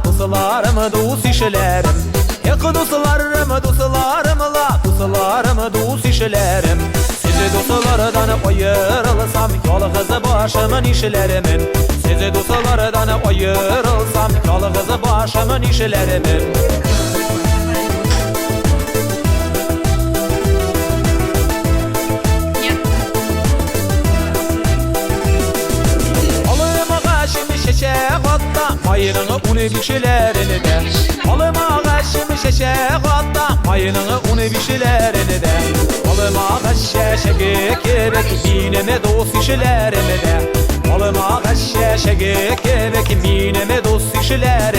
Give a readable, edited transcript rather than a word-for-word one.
Dostlarım, dost işlerim. Dostlarım, dost işlerim. Sizi dostlardan ayırılsam, yalğız başımın işlerimin. Sizi dostlardan ayırılsam, yalğız başımın işlerimin. Mayının unu bişilerini de Alım ağaçım şeşe hatta Mayının unu bişilerini de Alım ağaç şeşe kebek Mineme dost işlerini de Alım ağaç şeşe kebek Mineme dost işlerini